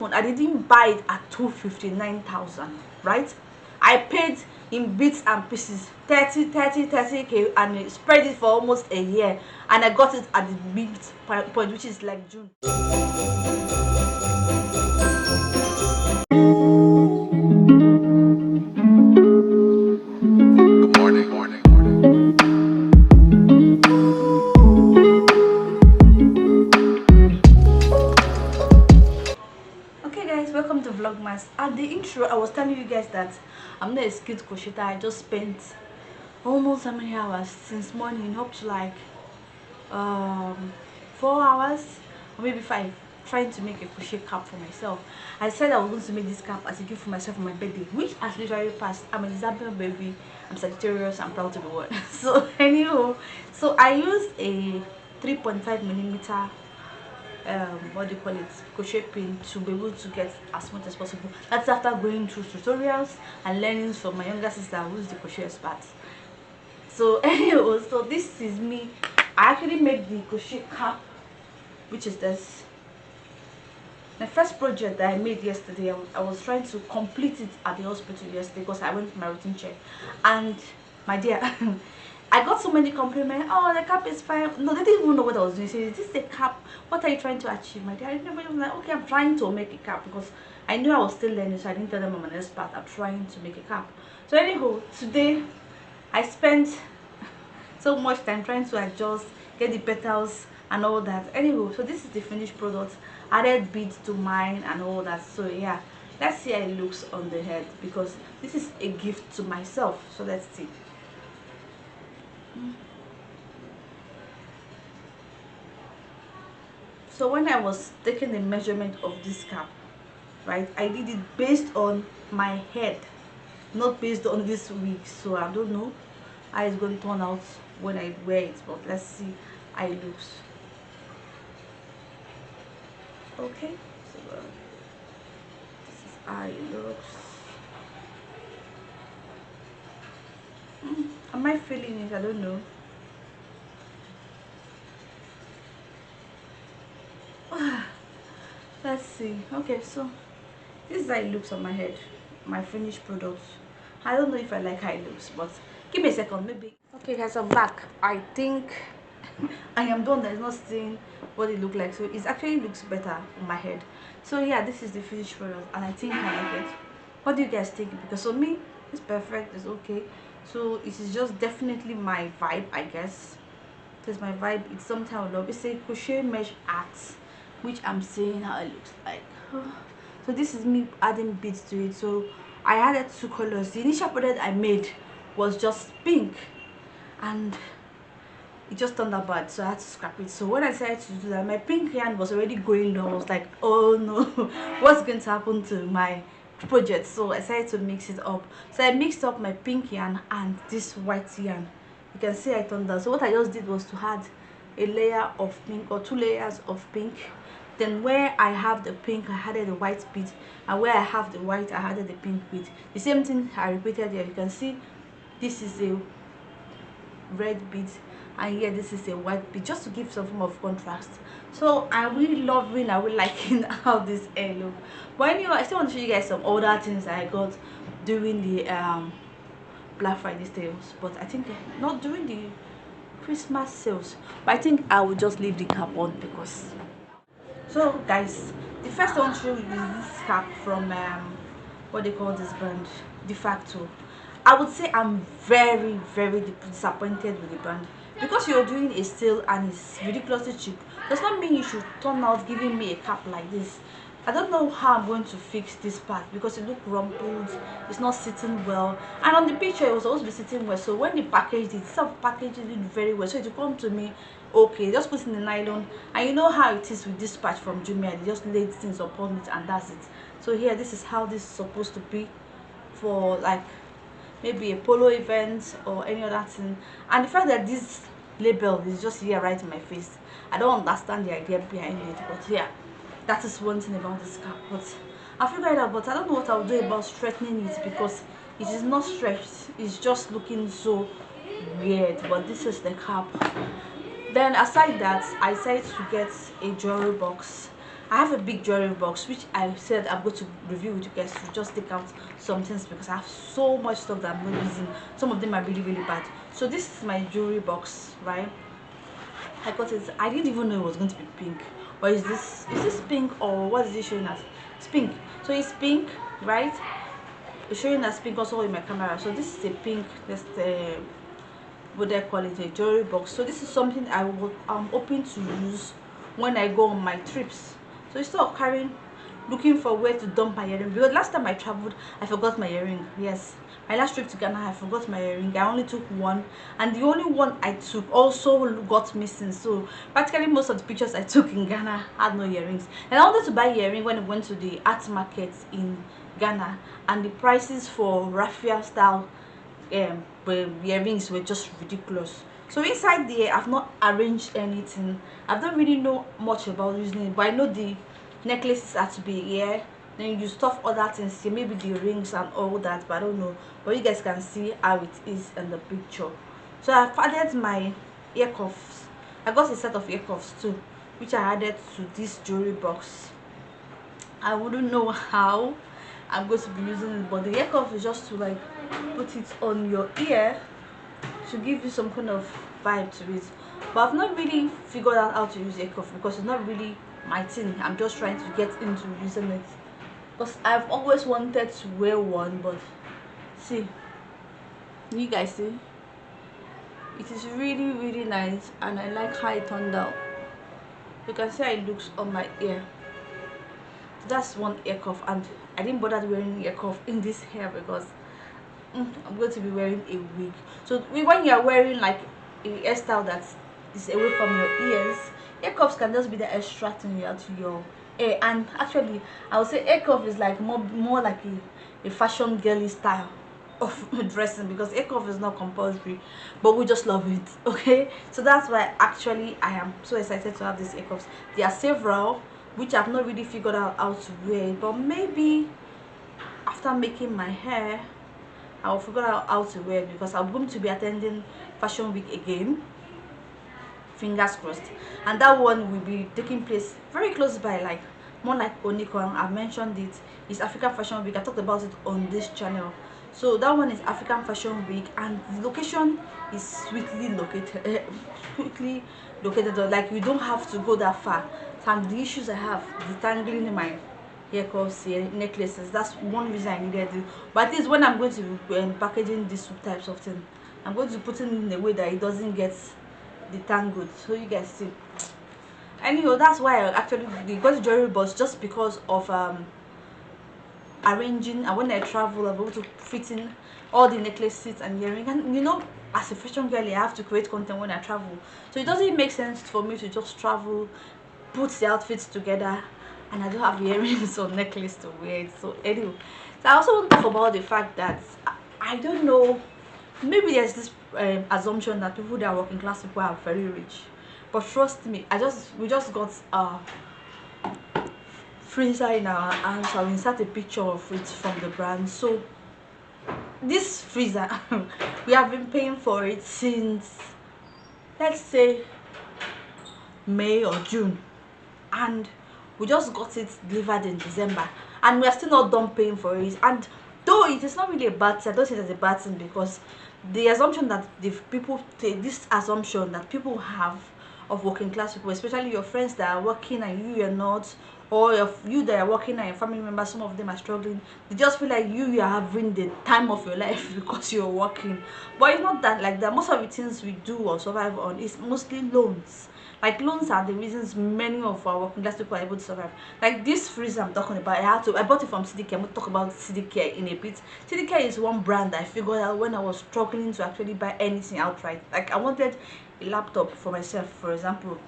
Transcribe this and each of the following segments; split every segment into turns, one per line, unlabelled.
I didn't buy it at 259,000, right? I paid in bits and pieces 30k, and I spread it for almost a year, and I got it at the big point, which is like June. Good morning. Okay guys, welcome to Vlogmas. At the intro, I was telling you guys that I'm not a skilled crocheter. I just spent almost how many hours since morning up to like um 4 hours or maybe 5, trying to make a crochet cap for myself. I said I was going to make this cap as a gift for myself for my birthday, which has literally passed. I'm a Zambian baby, I'm Sagittarius, I'm proud to be one. So anyhow, so I used a 3.5 millimeter what do you call it, crochet pin, to be able to get as much as possible. That's after going through tutorials and learning from my younger sister, who's the crochet expert. So anyway, so this is me. I actually made the crochet cap, which is this. My first project that I made yesterday, I was trying to complete it at the hospital yesterday because I went for my routine check. And my dear, I got so many compliments. Oh, the cap is fine. No, they didn't even know what I was doing. Say, is this the cap? What are you trying to achieve, my dear? I never was like, okay, I'm trying to make a cap, because I knew I was still learning, so I didn't tell them I'm an expert. I'm trying to make a cap. So anyhow, today I spent so much time trying to adjust, get the petals and all that. Anyway, so this is the finished product. Added beads to mine and all that. So yeah, let's see how it looks on the head, because this is a gift to myself. So let's see. So when I was taking the measurement of this cap, right, I did it based on my head, not based on this wig. So I don't know how it's going to turn out when I wear it, but let's see how it looks. Okay, so this is how it looks. Am I feeling it? I don't know. Let's see. Okay, so this is how it looks on my head, my finished product. I don't know if I like how it looks, but give me a second, maybe. Okay guys, I'm back. I think I am done. There's not seeing what it look like, so it actually looks better on my head. So yeah, this is the finished product, and I think I like it. What do you guys think? Because for me, it's perfect, it's okay. So it is just definitely my vibe, I guess. It's my vibe. It's something I love. It's a crochet mesh art, which I'm seeing how it looks like. So this is me adding beads to it. So I added 2 colors. The initial product I made was just pink, and it just turned out bad, so I had to scrap it. So when I decided to do that, my pink yarn was already going down. I was like, oh no, what's going to happen to my project? So I decided to mix it up. So I mixed up my pink yarn and this white yarn. You can see I turned down. So what I just did was to add a layer of pink, or 2 layers of pink. Then where I have the pink, I added the white bead, and where I have the white, I added the pink bead. The same thing I repeated here. You can see this is a red bead, and here this is a white bead, just to give some form of contrast. So I'm really loving, I really liking how this hair look. But anyway, I still want to show you guys some other things that I got during the Black Friday sales, but I think not during the Christmas sales. But I think I will just leave the cap on, because so guys, the first one to show you is this cap from what they call this brand, De Facto. I would say I'm very disappointed with the brand, because you're doing a sale and it's ridiculously cheap. Does not mean you should turn out giving me a cap like this. I don't know how I'm going to fix this part, because it look rumpled, it's not sitting well, and on the picture it was supposed to be sitting well. So when they packaged it, some packaging it very well, so it will come to me okay, just put it in the nylon. And you know how it is with this patch from Jumia, they just laid things upon it and that's it. So here, this is how this is supposed to be for like maybe a polo event or any other thing. And the fact that this label is just here right in my face, I don't understand the idea behind it. But yeah, that is one thing about this cap. But I figured it out, but I don't know what I'll do about straightening it, because it is not stretched, it's just looking so weird. But this is the cap. Then aside that, I decided to get a jewelry box. I have a big jewelry box which I said I'm going to review with you guys to just take out some things because I have so much stuff that I'm not using. Some of them are really bad. So this is my jewelry box, right? I got it. I didn't even know it was going to be pink. Or is this pink, or what is it showing us? It's pink. So it's pink, right? It's showing us pink also in my camera. So this is a pink. That's the, what they call it, a jewelry box. So this is something I'm hoping to use when I go on my trips. So instead of carrying, looking for where to dump my earring, because last time I traveled I forgot my earring. Yes, my last trip to Ghana I forgot my earring. I only took one, and the only one I took also got missing. So practically most of the pictures I took in Ghana had no earrings. And I wanted to buy earring when I went to the art market in Ghana, and the prices for raffia style earrings were just ridiculous. So inside there I've not arranged anything. I don't really know much about using it, but I know the necklaces are to be here, then you stuff other things here, maybe the rings and all that, but I don't know. But you guys can see how it is in the picture. So I've added my ear cuffs. I got a set of ear cuffs too, which I added to this jewelry box. I wouldn't know how I'm going to be using it, but the ear cuff is just to like put it on your ear to give you some kind of vibe to it. But I've not really figured out how to use ear cuff because it's not really my thing. I'm just trying to get into using it because I've always wanted to wear one, but see, you guys see, it is really nice, and I like how it turned out. You can see how it looks on my ear. That's one ear cuff, and I didn't bother wearing ear cuff in this hair because I'm going to be wearing a wig. So when you are wearing like a hairstyle that is away from your ears, ear cuffs can just be the extra thing you add to your hair. And actually I would say ear cuff is like more like a fashion girly style of dressing, because ear cuff is not compulsory, but we just love it. Okay, so that's why actually I am so excited to have these ear cuffs. There are several which I've not really figured out how to wear, but maybe after making my hair I'll figure out how to wear it, because I'm going to be attending Fashion Week again, fingers crossed, and that one will be taking place very close by, like more like Onikon. I've mentioned it. It's African Fashion Week. I talked about it on this channel. So that one is African Fashion Week, and the location is sweetly located. Like we don't have to go that far. Some of the issues I have detangling in my ear cuffs, necklaces, that's one reason I needed it. But at least when I'm going to be packaging these two types of things, I'm going to put it in a way that it doesn't get detangled, so you guys see. Anyhow, that's why I actually got the jewelry box, just because of arranging, and when I travel I'm able to fit in all the necklaces and earrings. And you know, as a fashion girl I have to create content when I travel, so it doesn't make sense for me to just travel, put the outfits together, and I don't have earrings or necklace to wear it. So anyway, so I also want to talk about the fact that I don't know, maybe there's this assumption that people that are working class people are very rich, but trust me, we just got freezer in our hands. I'll insert a picture of it from the brand. So this freezer we have been paying for it since, let's say, May or June, and we just got it delivered in December, and we are still not done paying for it. And though it is not really a bad thing, I don't see it as a bad thing, because the assumption that the people take, this assumption that people have of working class people, especially your friends that are working and you are not, or you that are working and your family members, some of them are struggling, they just feel like you are having the time of your life because you're working. But it's not that like that. Most of the things we do or survive on is mostly loans. Like loans are the reasons many of our working class people are able to survive. Like this freezer I'm talking about, I bought it from CDK. I'm going to talk about CDK in a bit. CDK is one brand I figured out when I was struggling to actually buy anything outright. Like I wanted a laptop for myself, for example,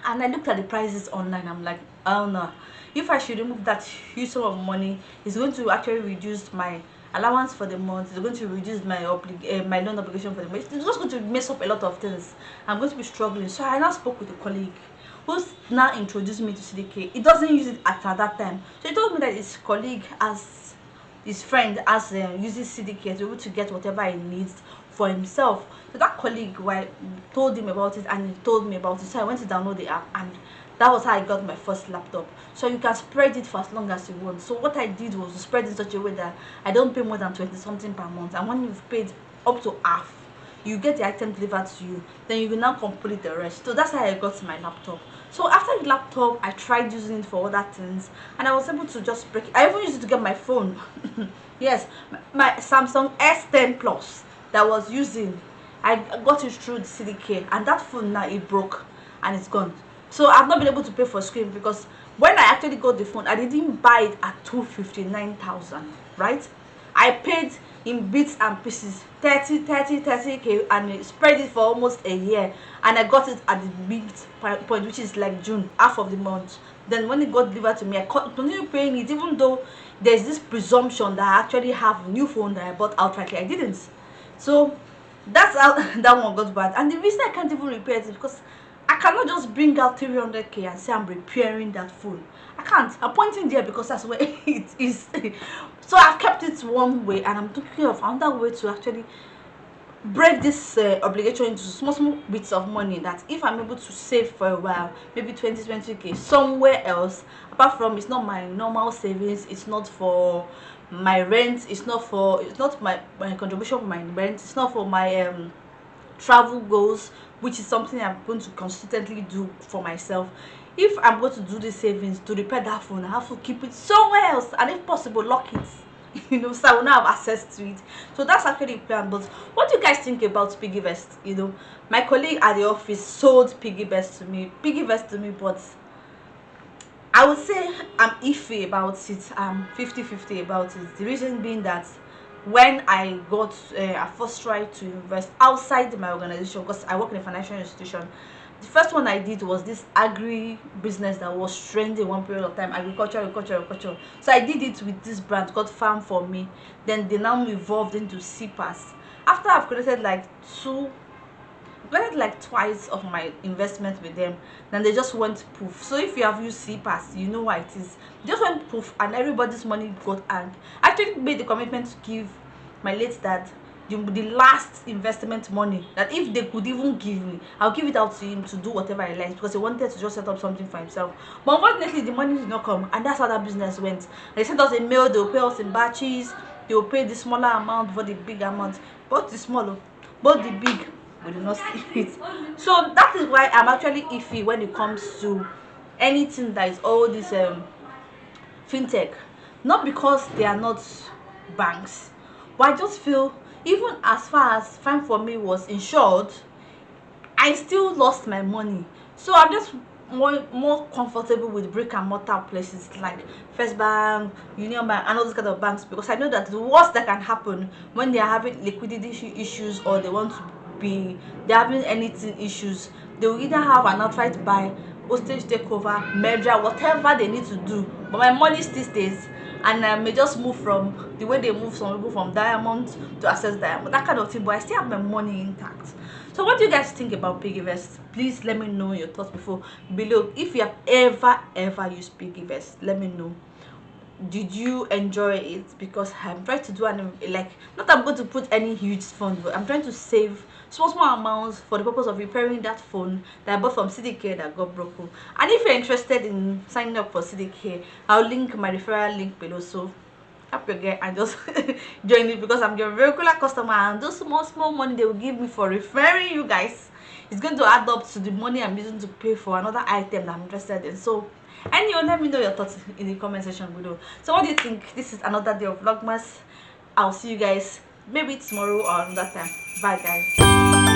and I looked at the prices online. I'm like, oh no, if I should remove that huge sum of money, it's going to actually reduce my allowance for the month. It's going to reduce my my loan obligation for the month. It's just going to mess up a lot of things. I'm going to be struggling. So I now spoke with a colleague who's now introduced me to CDK. He doesn't use it at that time, so he told me that his colleague, as his friend, as uses CDK to be able to get whatever he needs for himself. So that colleague, well, told him about it, and he told me about it. So I went to download the app, and That was how I got my first laptop. So you can spread it for as long as you want. So what I did was to spread it in such a way that I don't pay more than 20 something per month, and when you've paid up to half, you get the item delivered to you, then you will now complete the rest. So that's how I got my laptop. So after the laptop, I tried using it for other things, and I was able to just break it. I even used it to get my phone. Yes, my Samsung S10 Plus that was using, I got it through the CDK, and that phone now it broke and it's gone. So I've not been able to pay for screen, because when I actually got the phone, I didn't buy it at 259,000, right? I paid in bits and pieces 30k, and it spread it for almost a year, and I got it at the big point, which is like June, half of the month. Then when it got delivered to me, I continued paying it, even though there's this presumption that I actually have a new phone that I bought outrightly. I didn't. So that's how that one got bad. And the reason I can't even repair it is because I cannot just bring out 300k and say I'm repairing that phone. I can't. I'm pointing there because that's where it is. So I've kept it one way, and I'm thinking of another way to actually break this obligation into small bits of money, that if I'm able to save for a while, maybe 20k somewhere else, apart from, it's not my normal savings, it's not for my rent, it's not my contribution for my rent, it's not for my travel goals, which is something I'm going to consistently do for myself. If I'm going to do the savings to repair that phone, I have to keep it somewhere else, and if possible lock it. So I will not have access to it. So that's actually a plan. But what do you guys think about Piggyvest? My colleague at the office sold Piggyvest to me, but I would say I'm iffy about it. I'm 50-50 about it. The reason being that when I first tried to invest outside my organization, because I work in a financial institution, the first one I did was this agri business that was trending one period of time, agriculture. So I did it with this brand called Farm for Me. Then they now evolved into CPAS. After I've created like twice of my investment with them, then they just went poof. So if you have used CPAS, you know why it is. They just went poof, and everybody's money got hanged. I actually made the commitment to give my late dad the last investment money, that if they could even give me, I'll give it out to him to do whatever he likes, because he wanted to just set up something for himself. But unfortunately, the money did not come, and that's how that business went. They sent us a mail, they'll pay us in batches, they'll pay the smaller amount for the big amount, but the smaller, but the big, we did not see it. So that is why I'm actually iffy when it comes to anything that is all this fintech. Not because they are not banks, but I just feel, even as far as Fine for Me was insured, I still lost my money. So I'm just more comfortable with brick and mortar places like First Bank, Union Bank, and all those kind of banks, because I know that the worst that can happen when they are having liquidity issues, or they're having anything issues, they will either have an outright buy, hostage takeover, merger, whatever they need to do, but my money still stays, and I may just move from the way they move some people from diamond to access diamond, that kind of thing, but I still have my money intact. So what do you guys think about Piggyvest? Please let me know your thoughts below. If you have ever used Piggyvest, let me know. Did you enjoy it? Because I'm trying to do not I'm going to put any huge fund, but I'm trying to save small amounts for the purpose of repairing that phone that I bought from CDK that got broken. And if you're interested in signing up for CDK, I'll link my referral link below. So help your girl and just join it, because I'm your regular customer, and those small money they will give me for referring you guys, it's going to add up to the money I'm using to pay for another item that I'm interested in. So anyway, let me know your thoughts in the comment section below. So what do you think? This is another day of Vlogmas. I'll see you guys maybe tomorrow or another time. Bye guys.